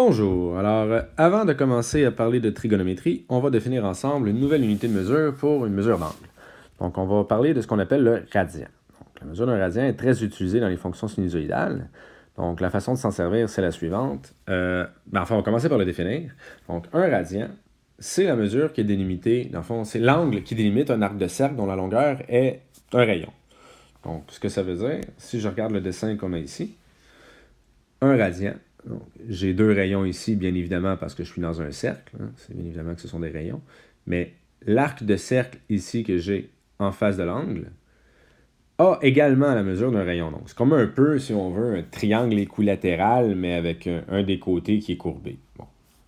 Bonjour. Alors, avant de commencer à parler de trigonométrie, on va définir ensemble une nouvelle unité de mesure pour une mesure d'angle. Donc, on va parler de ce qu'on appelle le radian. Donc, la mesure d'un radian est très utilisée dans les fonctions sinusoïdales. Donc, la façon de s'en servir, c'est la suivante. Enfin, on va commencer par le définir. Donc, un radian, c'est la mesure qui est délimitée, dans le fond, c'est l'angle qui délimite un arc de cercle dont la longueur est un rayon. Donc, ce que ça veut dire, si je regarde le dessin qu'on a ici, un radian, donc, j'ai deux rayons ici, bien évidemment, parce que je suis dans un cercle. C'est bien évidemment que ce sont des rayons. Mais l'arc de cercle ici que j'ai en face de l'angle a également la mesure d'un rayon. Donc, c'est comme un peu, si on veut, un triangle équilatéral, mais avec un des côtés qui est courbé. Bon,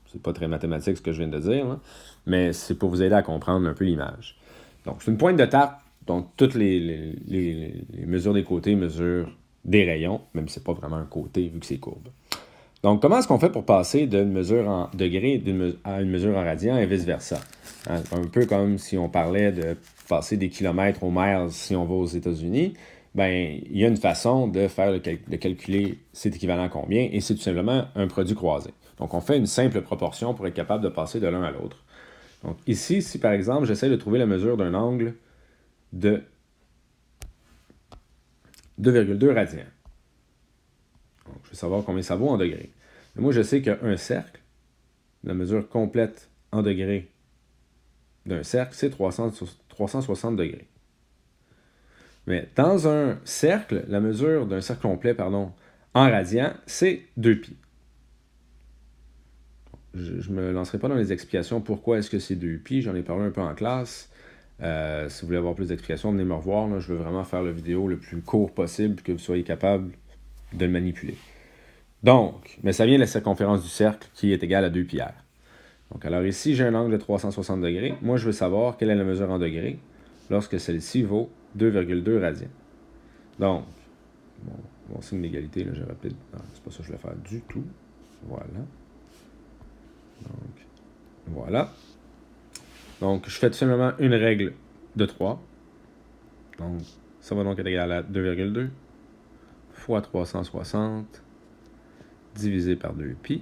c'est pas très mathématique ce que je viens de dire, là, mais c'est pour vous aider à comprendre un peu l'image. Donc, c'est une pointe de tarte. Donc, toutes les mesures des côtés mesurent des rayons, même si c'est pas vraiment un côté vu que c'est courbe. Donc, comment est-ce qu'on fait pour passer d'une mesure en degrés à une mesure en radian et vice-versa? Hein, un peu comme si on parlait de passer des kilomètres aux miles si on va aux États-Unis. Ben, il y a une façon de faire de calculer c'est équivalent à combien, et c'est tout simplement un produit croisé. Donc, on fait une simple proportion pour être capable de passer de l'un à l'autre. Donc, ici, si par exemple, j'essaie de trouver la mesure d'un angle de 2,2 radians. Donc, je veux savoir combien ça vaut en degrés. Mais moi, je sais qu'un cercle, la mesure complète en degrés d'un cercle, c'est 360 degrés. Mais dans un cercle, la mesure d'un cercle complet, en radians, c'est 2π. Je ne me lancerai pas dans les explications pourquoi est-ce que c'est 2π. J'en ai parlé un peu en classe. Si vous voulez avoir plus d'explications, venez me revoir. Là. Je veux vraiment faire la vidéo le plus court possible pour que vous soyez capable de le manipuler. Donc, mais ça vient de la circonférence du cercle qui est égale à 2πr. Donc, alors ici, j'ai un angle de 360 degrés. Moi, je veux savoir quelle est la mesure en degrés lorsque celle-ci vaut 2,2 radians. Donc, mon signe d'égalité, là, je répète. Non, c'est pas ça que je voulais faire du tout. Voilà. Donc, voilà. Donc, je fais tout simplement une règle de 3. Donc, ça va donc être égal à 2,2 fois 360 divisé par 2π,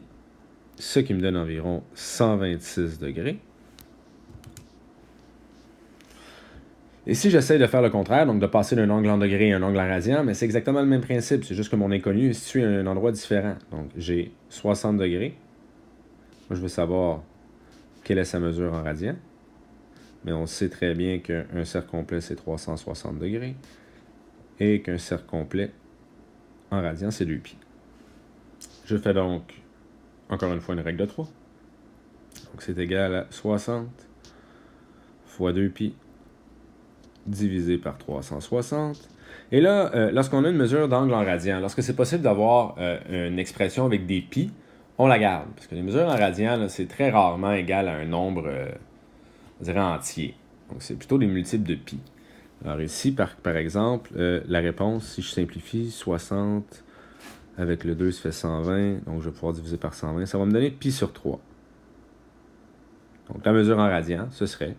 ce qui me donne environ 126 degrés. Et si j'essaie de faire le contraire, donc de passer d'un angle en degrés à un angle en radian, mais c'est exactement le même principe, c'est juste que mon inconnu est situé à un endroit différent. Donc, j'ai 60 degrés. Moi, je veux savoir quelle est sa mesure en radian. Mais on sait très bien qu'un cercle complet, c'est 360 degrés. Et qu'un cercle complet en radian, c'est 2π. Je fais donc, encore une fois, une règle de 3. Donc, c'est égal à 60 fois 2π divisé par 360. Et là, lorsqu'on a une mesure d'angle en radian, lorsque c'est possible d'avoir une expression avec des π, on la garde. Parce que les mesures en radian, là, c'est très rarement égal à un nombre, on dirait entier. Donc, c'est plutôt des multiples de π. Alors ici, par exemple, la réponse, si je simplifie, 60 avec le 2, ça fait 120. Donc, je vais pouvoir diviser par 120. Ça va me donner π sur 3. Donc, la mesure en radian, ce serait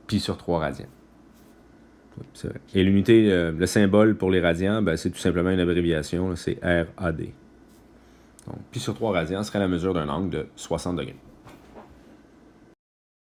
π sur 3 radians. C'est vrai. Et l'unité, le symbole pour les radians, ben, c'est tout simplement une abréviation, là, c'est RAD. Donc, π sur 3 radians serait la mesure d'un angle de 60 degrés.